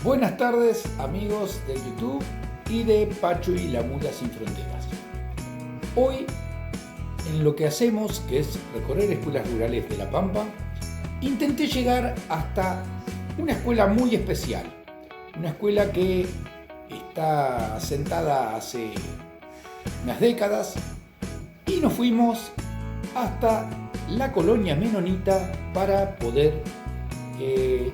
Buenas tardes, amigos de YouTube y de Pacho y la Mula Sin Fronteras. Hoy, en lo que hacemos, que es recorrer escuelas rurales de La Pampa, intenté llegar hasta una escuela muy especial, una escuela que está asentada hace unas décadas, y nos fuimos hasta la colonia menonita para poder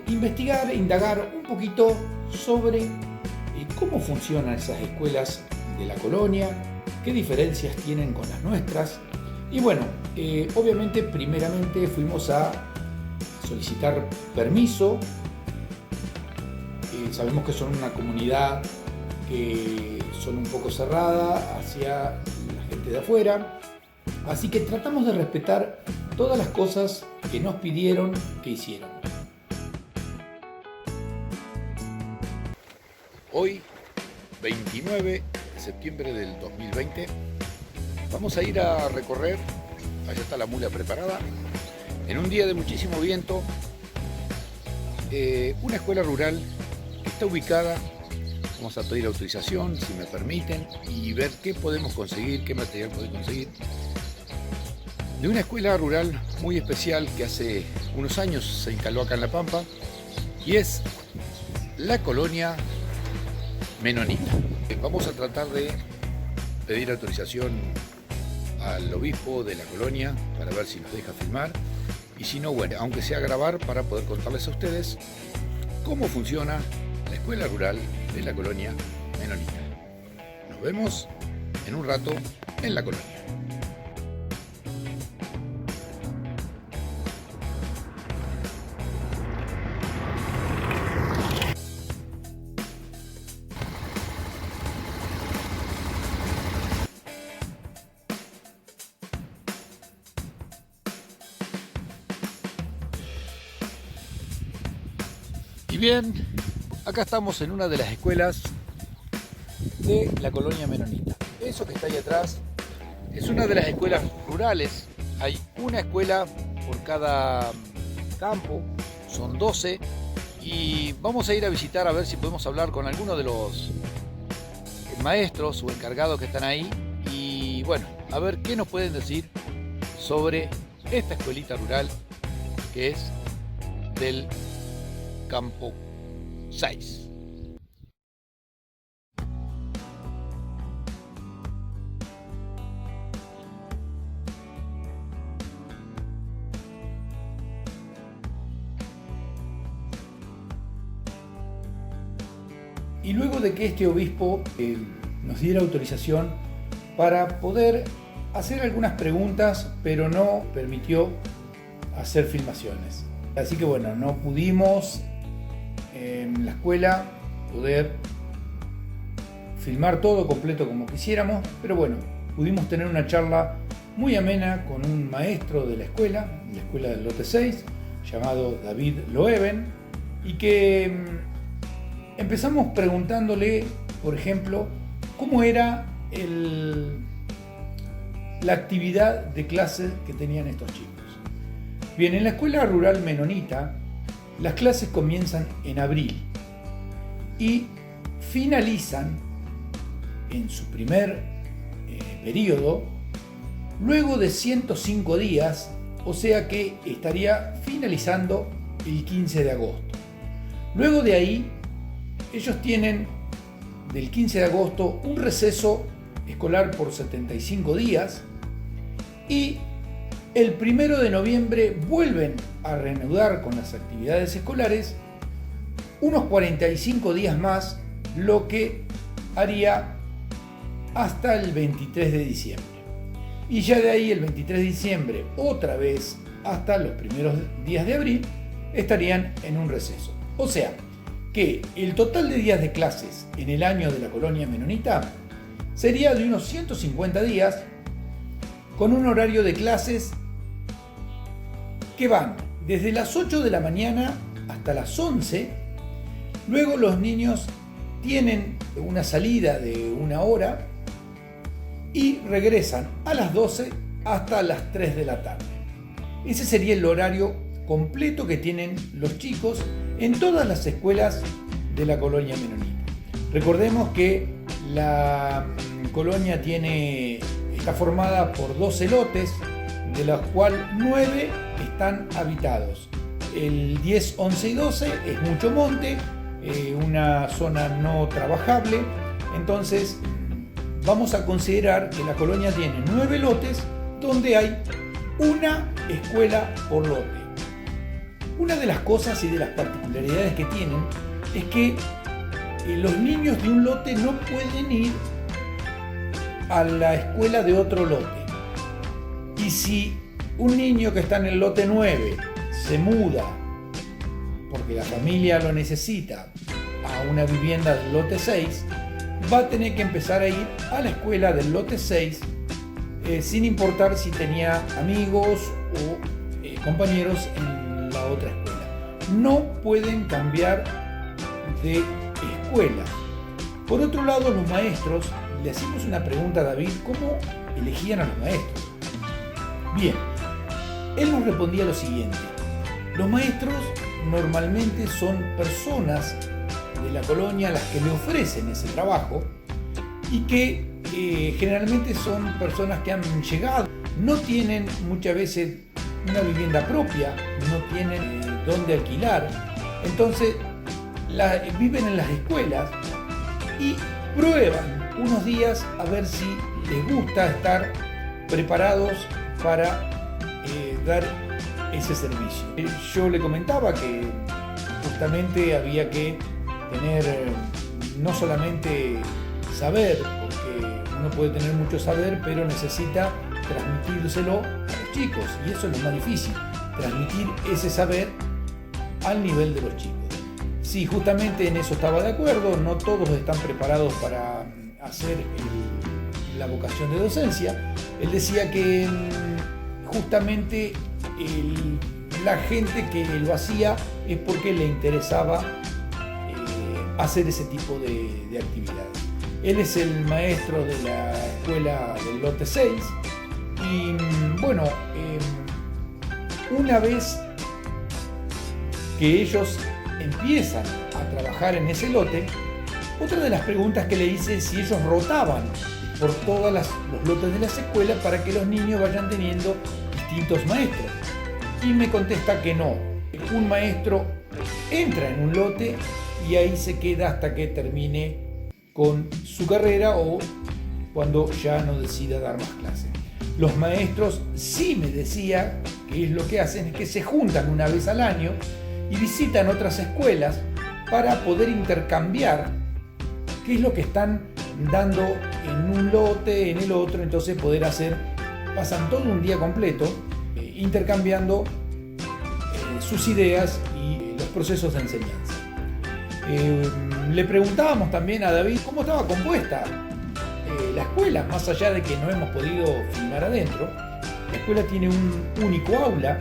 investigar, indagar un poquito sobre cómo funcionan esas escuelas de la colonia, qué diferencias tienen con las nuestras. Y bueno, obviamente primeramente fuimos a solicitar permiso. Sabemos que son una comunidad que son un poco cerrada hacia la gente de afuera, así que tratamos de respetar todas las cosas que nos pidieron que hiciéramos. Hoy, 29 de septiembre del 2020, vamos a ir a recorrer, allá está la mula preparada, en un día de muchísimo viento, una escuela rural que está ubicada. Vamos a pedir autorización, si me permiten, y ver qué podemos conseguir, qué material podemos conseguir, de una escuela rural muy especial que hace unos años se instaló acá en La Pampa, y es la colonia menonita. Vamos a tratar de pedir autorización al obispo de la colonia para ver si nos deja filmar, y si no, bueno, aunque sea grabar para poder contarles a ustedes cómo funciona la escuela rural de la colonia menonita. Nos vemos en un rato en la colonia. Y bien, acá estamos en una de las escuelas de la colonia menonita. Eso que está ahí atrás es una de las escuelas rurales. Hay una escuela por cada campo, son 12, y vamos a ir a visitar a ver si podemos hablar con alguno de los maestros o encargados que están ahí, y bueno, a ver qué nos pueden decir sobre esta escuelita rural que es del campo 6. Y luego de que este obispo nos diera autorización para poder hacer algunas preguntas, pero no permitió hacer filmaciones. Así que bueno, no pudimos en la escuela poder filmar todo completo como quisiéramos, pero bueno, pudimos tener una charla muy amena con un maestro de la escuela del lote 6, llamado David Loewen, y que empezamos preguntándole, por ejemplo, cómo era la actividad de clase que tenían estos chicos. Bien, en la escuela rural menonita, las clases comienzan en abril y finalizan en su primer periodo luego de 105 días, o sea que estaría finalizando el 15 de agosto. Luego de ahí, ellos tienen del 15 de agosto un receso escolar por 75 días, y el 1 de noviembre vuelven a reanudar con las actividades escolares unos 45 días más, lo que haría hasta el 23 de diciembre. Y ya de ahí, el 23 de diciembre, otra vez hasta los primeros días de abril, estarían en un receso. O sea, que el total de días de clases en el año de la colonia menonita sería de unos 150 días, con un horario de clases que van desde las 8 de la mañana hasta las 11. Luego los niños tienen una salida de 1 hora y regresan a las 12 hasta las 3 de la tarde. Ese sería el horario completo que tienen los chicos en todas las escuelas de la colonia menonita. Recordemos que la colonia está formada por 12 lotes, de los cuales 9 están habitados. El 10, 11 y 12 es mucho monte, una zona no trabajable. Entonces vamos a considerar que la colonia tiene 9 lotes donde hay una escuela por lote. Una de las cosas y de las particularidades que tienen es que los niños de un lote no pueden ir a la escuela de otro lote. Y si un niño que está en el lote 9 se muda porque la familia lo necesita a una vivienda del lote 6, va a tener que empezar a ir a la escuela del lote 6 sin importar si tenía amigos o compañeros en la otra escuela. No pueden cambiar de escuela. Por otro lado, los maestros, le hacemos una pregunta a David: ¿cómo elegían a los maestros? Bien, él nos respondía lo siguiente: los maestros normalmente son personas de la colonia a las que le ofrecen ese trabajo y que generalmente son personas que han llegado, no tienen muchas veces una vivienda propia, no tienen dónde alquilar, entonces viven en las escuelas y prueban unos días a ver si les gusta estar preparados para dar ese servicio. Yo le comentaba que justamente había que tener no solamente saber, porque uno puede tener mucho saber, pero necesita transmitírselo a los chicos, y eso es lo más difícil, transmitir ese saber al nivel de los chicos. Sí, justamente en eso estaba de acuerdo, no todos están preparados para hacer la vocación de docencia. Él decía que justamente la gente que lo hacía es porque le interesaba hacer ese tipo de actividades. Él es el maestro de la escuela del lote 6 y bueno, una vez que ellos empiezan a trabajar en ese lote, otra de las preguntas que le hice es si ellos rotaban por todos los lotes de las escuelas para que los niños vayan teniendo distintos maestros. Y me contesta que no. Un maestro entra en un lote y ahí se queda hasta que termine con su carrera o cuando ya no decida dar más clases. Los maestros sí me decía que es lo que hacen, es que se juntan una vez al año y visitan otras escuelas para poder intercambiar qué es lo que están dando en un lote, en el otro, entonces pasan todo un día completo intercambiando sus ideas y los procesos de enseñanza. Le preguntábamos también a David cómo estaba compuesta la escuela, más allá de que no hemos podido filmar adentro. La escuela tiene un único aula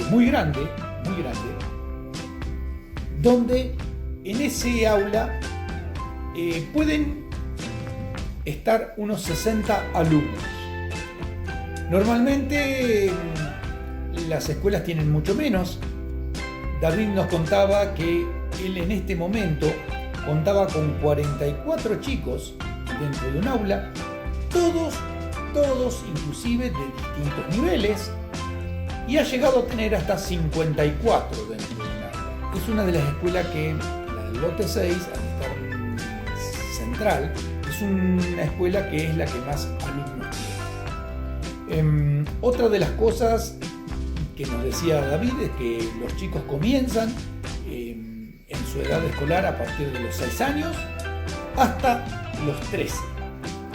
muy grande, donde en ese aula pueden estar unos 60 alumnos. Normalmente las escuelas tienen mucho menos. David nos contaba que él en este momento contaba con 44 chicos dentro de un aula, todos inclusive de distintos niveles, y ha llegado a tener hasta 54 dentro de un aula. Es una de las escuelas que, la del lote 6, al estar central, es una escuela que es la que más alumnos tiene. Otra de las cosas que nos decía David es que los chicos comienzan en su edad escolar a partir de los 6 años hasta los 13.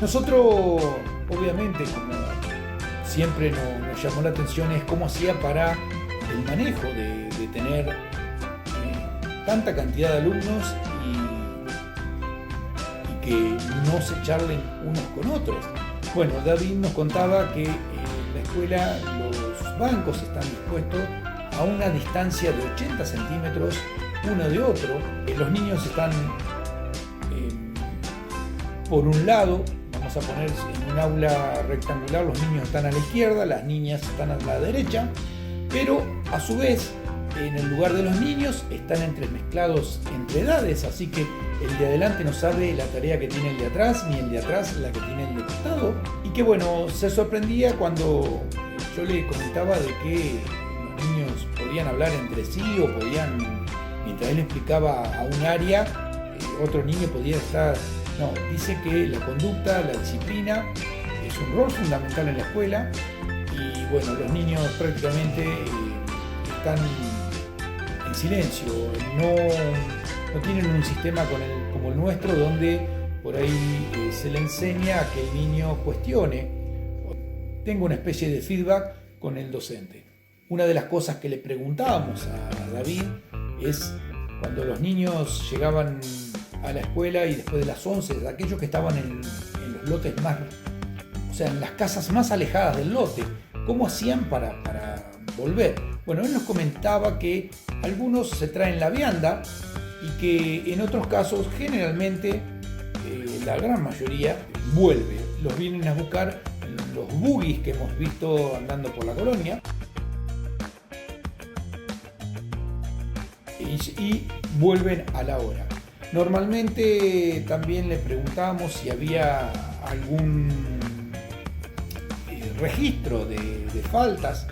Nosotros, obviamente, como siempre nos llamó la atención, es cómo hacía para el manejo de tener tanta cantidad de alumnos y que no se charlen unos con otros. Bueno, David nos contaba que en la escuela los bancos están dispuestos a una distancia de 80 centímetros uno de otro. Los niños están por un lado, vamos vamos a poner en un aula rectangular, los niños están a la izquierda, las niñas están a la derecha, pero a su vez en el lugar de los niños están entremezclados entre edades, así que el de adelante no sabe la tarea que tiene el de atrás, ni el de atrás la que tiene el de costado, y que bueno, se sorprendía cuando yo le comentaba de que los niños podían hablar entre sí o podían, mientras él explicaba a un área, otro niño podía estar. No, dice que la conducta, la disciplina es un rol fundamental en la escuela y bueno, los niños prácticamente están en silencio, no tienen un sistema como el nuestro donde por ahí se le enseña a que el niño cuestione, tenga una especie de feedback con el docente. Una de las cosas que le preguntábamos a David es cuando los niños llegaban a la escuela y después de las 11, de aquellos que estaban en los lotes más, o sea, en las casas más alejadas del lote, ¿cómo hacían para volver? Bueno, él nos comentaba que algunos se traen la vianda y que en otros casos, generalmente, la gran mayoría vuelve. Los vienen a buscar en los buggies que hemos visto andando por la colonia y vuelven a la hora. Normalmente también le preguntábamos si había algún registro de faltas.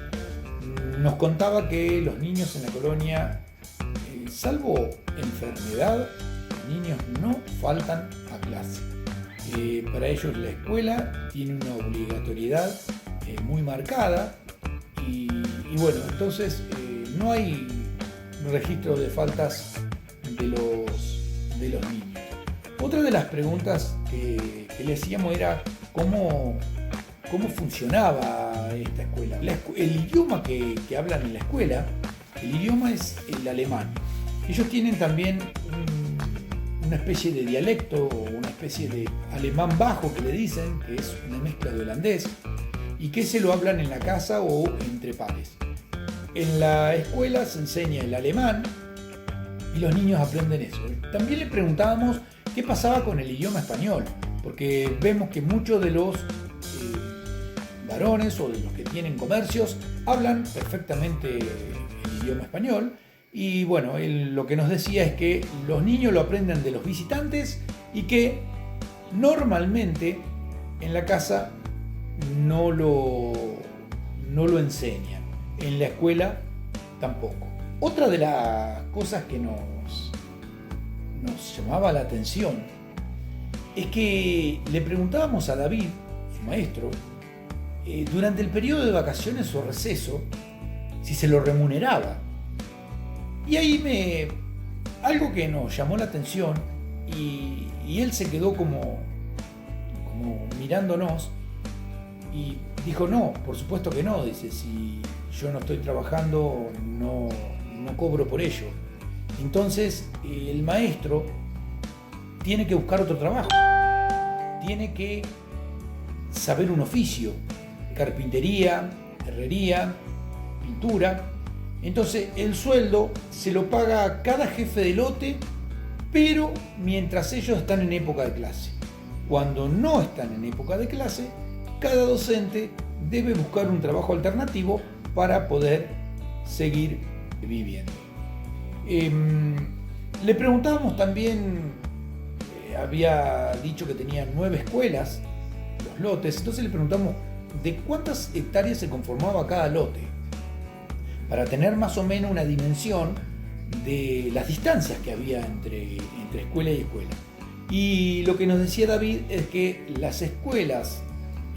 Nos contaba que los niños en la colonia, salvo enfermedad, los niños no faltan a clase. Para ellos la escuela tiene una obligatoriedad muy marcada y bueno, entonces no hay registro de faltas de los niños. Otra de las preguntas que le hacíamos era cómo funcionaba esta escuela. El idioma que hablan en la escuela, el idioma es el alemán. Ellos tienen también una especie de dialecto o una especie de alemán bajo que le dicen, que es una mezcla de holandés, y que se lo hablan en la casa o entre pares. En la escuela se enseña el alemán y los niños aprenden eso. También le preguntábamos qué pasaba con el idioma español, porque vemos que muchos de los varones o de los que tienen comercios hablan perfectamente el idioma español y bueno, él lo que nos decía es que los niños lo aprenden de los visitantes y que normalmente en la casa no lo enseñan, en la escuela tampoco. Otra de las cosas que nos llamaba la atención es que le preguntábamos a David, su maestro, durante el periodo de vacaciones o receso, si se lo remuneraba. Y ahí algo que nos llamó la atención y él se quedó como mirándonos y dijo, no, por supuesto que no, dice, si yo no estoy trabajando, no cobro por ello. Entonces el maestro tiene que buscar otro trabajo, tiene que saber un oficio, carpintería, herrería, pintura. Entonces el sueldo se lo paga a cada jefe de lote, pero mientras ellos están en época de clase. Cuando no están en época de clase, cada docente debe buscar un trabajo alternativo para poder seguir viviendo. Le preguntábamos también, había dicho que tenía 9 escuelas, los lotes, entonces le preguntamos de cuántas hectáreas se conformaba cada lote, para tener más o menos una dimensión de las distancias que había entre escuela y escuela. Y lo que nos decía David es que las escuelas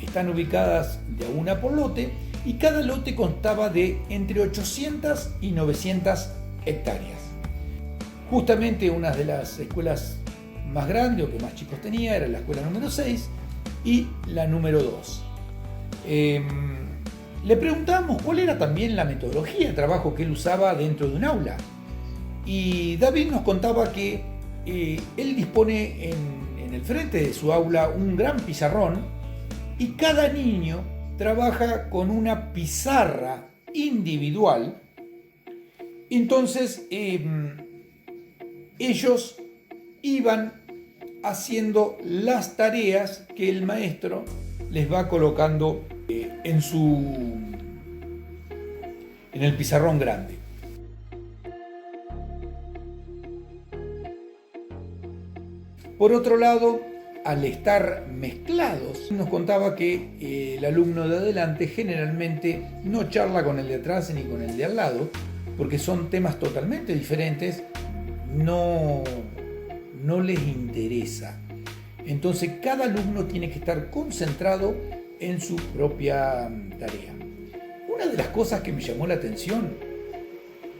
están ubicadas de a una por lote y cada lote constaba de entre 800 y 900 hectáreas. Justamente una de las escuelas más grandes o que más chicos tenía era la escuela número 6 y la número 2. Le preguntamos cuál era también la metodología de trabajo que él usaba dentro de un aula. Y David nos contaba que él dispone en el frente de su aula un gran pizarrón y cada niño trabaja con una pizarra individual. Entonces ellos iban haciendo las tareas que el maestro les va colocando en el pizarrón grande. Por otro lado, al estar mezclados, nos contaba que el alumno de adelante generalmente no charla con el de atrás ni con el de al lado, porque son temas totalmente diferentes, no les interesa. Entonces cada alumno tiene que estar concentrado en su propia tarea. Una de las cosas que me llamó la atención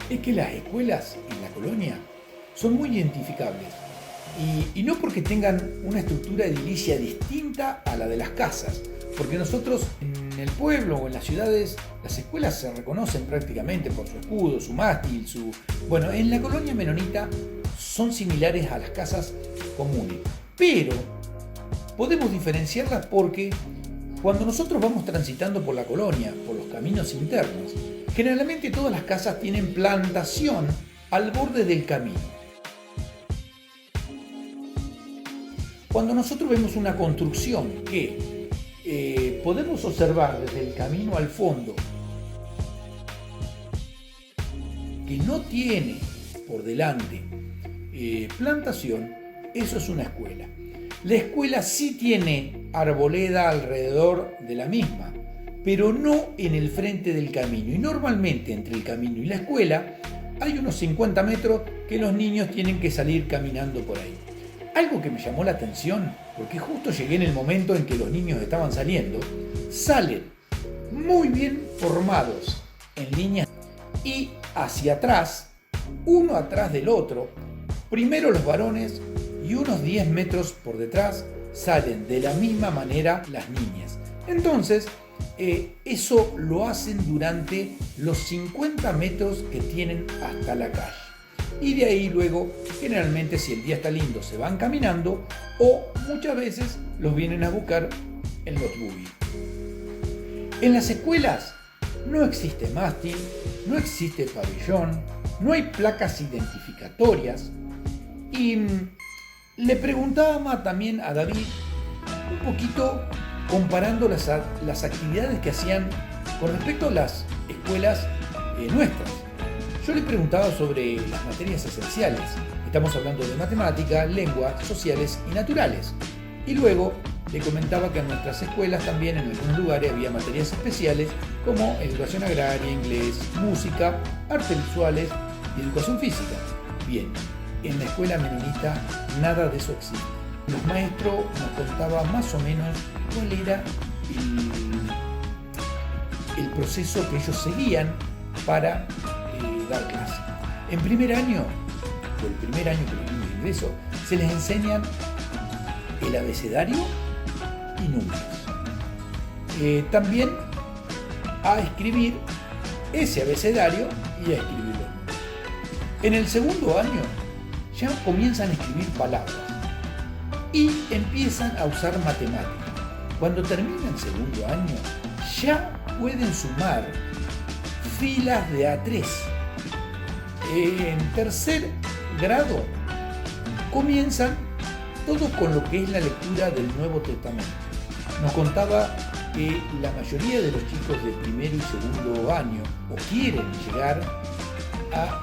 es que las escuelas en la colonia son muy identificables. Y no porque tengan una estructura edilicia distinta a la de las casas, porque nosotros en el pueblo o en las ciudades las escuelas se reconocen prácticamente por su escudo, su mástil, Bueno, en la colonia menonita son similares a las casas comunes, pero podemos diferenciarlas porque cuando nosotros vamos transitando por la colonia, por los caminos internos, generalmente todas las casas tienen plantación al borde del camino. Cuando nosotros vemos una construcción que podemos observar desde el camino al fondo, que no tiene por delante plantación, eso es una escuela. La escuela sí tiene arboleda alrededor de la misma, pero no en el frente del camino. Y normalmente entre el camino y la escuela hay unos 50 metros que los niños tienen que salir caminando por ahí. Algo que me llamó la atención, porque justo llegué en el momento en que los niños estaban saliendo, salen muy bien formados en línea y hacia atrás, uno atrás del otro, primero los varones y unos 10 metros por detrás salen de la misma manera las niñas. Entonces, eso lo hacen durante los 50 metros que tienen hasta la calle. Y de ahí luego, generalmente si el día está lindo, se van caminando o muchas veces los vienen a buscar en los buggy. En las escuelas no existe mástil, no existe pabellón, no hay placas identificatorias. Y le preguntaba también a David un poquito comparando las actividades que hacían con respecto a las escuelas nuestras. Yo le preguntaba sobre las materias esenciales. Estamos hablando de matemática, lengua, sociales y naturales. Y luego le comentaba que en nuestras escuelas también en algunos lugares había materias especiales como educación agraria, inglés, música, artes visuales y educación física. Bien, en la escuela menonita nada de eso existe. El maestro nos contaba más o menos cuál era el proceso que ellos seguían para dar clase. En primer año, o el primer año que los niños ingreso, se les enseñan el abecedario y números. También a escribir ese abecedario y a escribir los números. En el segundo año ya comienzan a escribir palabras y empiezan a usar matemáticas. Cuando terminan el segundo año ya pueden sumar filas de A3. En tercer grado comienzan todos con lo que es la lectura del Nuevo Testamento. Nos contaba que la mayoría de los chicos de primero y segundo año o quieren llegar a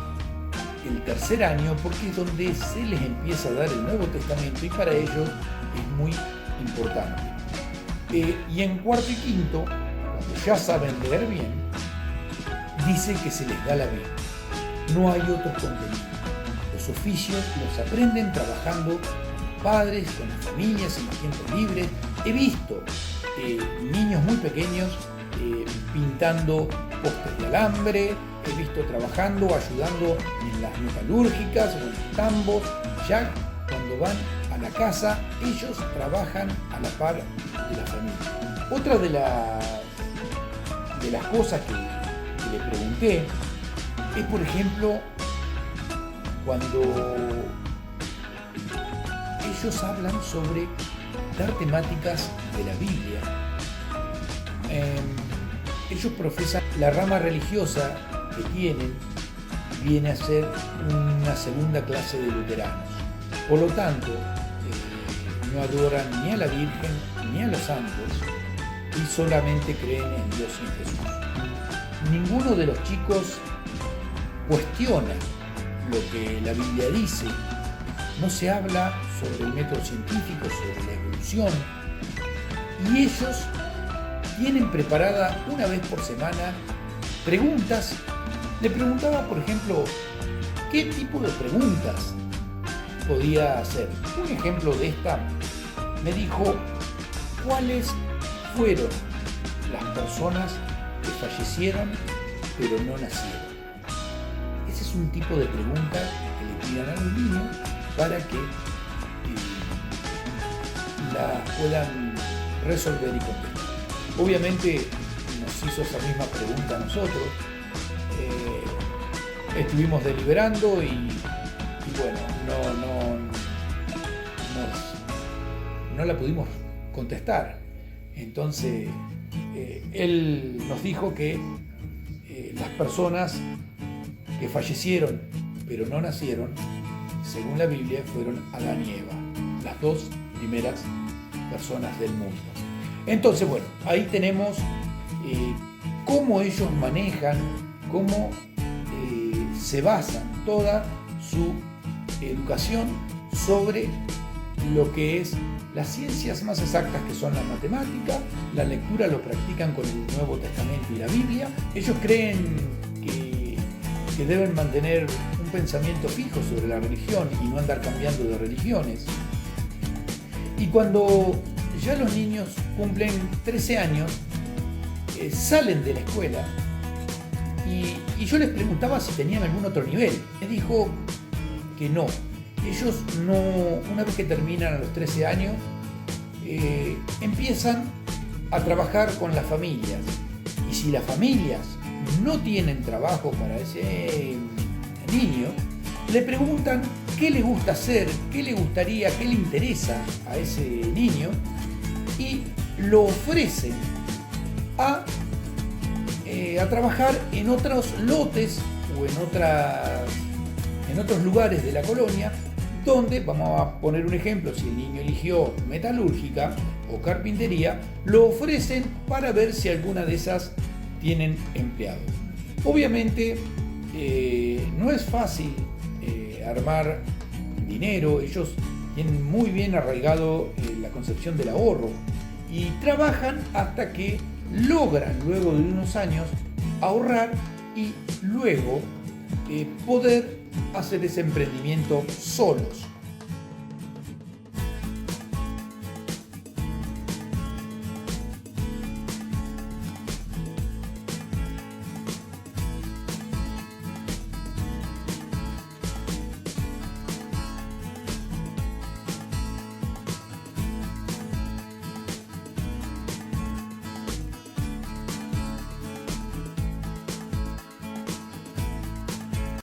el tercer año porque es donde se les empieza a dar el Nuevo Testamento y para ellos es muy importante. Y en cuarto y quinto, cuando ya saben leer bien, dice que se les da la Biblia. No hay otros contenidos. Los oficios los aprenden trabajando con padres, con las familias, en los tiempos libres. He visto niños muy pequeños pintando postes de alambre, he visto trabajando, ayudando en las metalúrgicas o en los tambos. Ya cuando van a la casa, ellos trabajan a la par de la familia. Otra de las cosas que le pregunté es, por ejemplo, cuando ellos hablan sobre dar temáticas de la Biblia. Ellos profesan la rama religiosa que tienen, viene a ser una segunda clase de luteranos. Por lo tanto, no adoran ni a la Virgen ni a los santos y solamente creen en Dios y en Jesús. Ninguno de los chicos cuestiona lo que la Biblia dice. No se habla sobre el método científico, sobre la evolución. Y ellos tienen preparada una vez por semana preguntas. Le preguntaba, por ejemplo, qué tipo de preguntas podía hacer. Un ejemplo de esta me dijo, ¿cuáles fueron las personas que fallecieron pero no nacieron? Ese es un tipo de pregunta que le pidan a los niños para que la puedan resolver y contestar. Obviamente nos hizo esa misma pregunta a nosotros. Estuvimos deliberando y bueno, no la pudimos contestar. Entonces, él nos dijo que las personas que fallecieron pero no nacieron, según la Biblia, fueron Adán y Eva, las dos primeras personas del mundo. Entonces, bueno, ahí tenemos cómo ellos manejan, cómo se basan toda su educación sobre lo que es las ciencias más exactas, que son la matemática. La lectura lo practican con el Nuevo Testamento y la Biblia. Ellos creen que deben mantener un pensamiento fijo sobre la religión y no andar cambiando de religiones. Y cuando ya los niños cumplen 13 años, salen de la escuela y yo les preguntaba si tenían algún otro nivel. Me dijo que no. Ellos no, una vez que terminan a los 13 años, empiezan a trabajar con las familias. Y si las familias no tienen trabajo para ese niño, le preguntan qué le gusta hacer, qué le gustaría, qué le interesa a ese niño y lo ofrecen a trabajar en otros lotes o en otros lugares de la colonia donde, vamos a poner un ejemplo, si el niño eligió metalúrgica o carpintería, lo ofrecen para ver si alguna de esas tienen empleados. Obviamente no es fácil armar dinero. Ellos tienen muy bien arraigado la concepción del ahorro y trabajan hasta que logran, luego de unos años, ahorrar y luego poder hacer ese emprendimiento solos.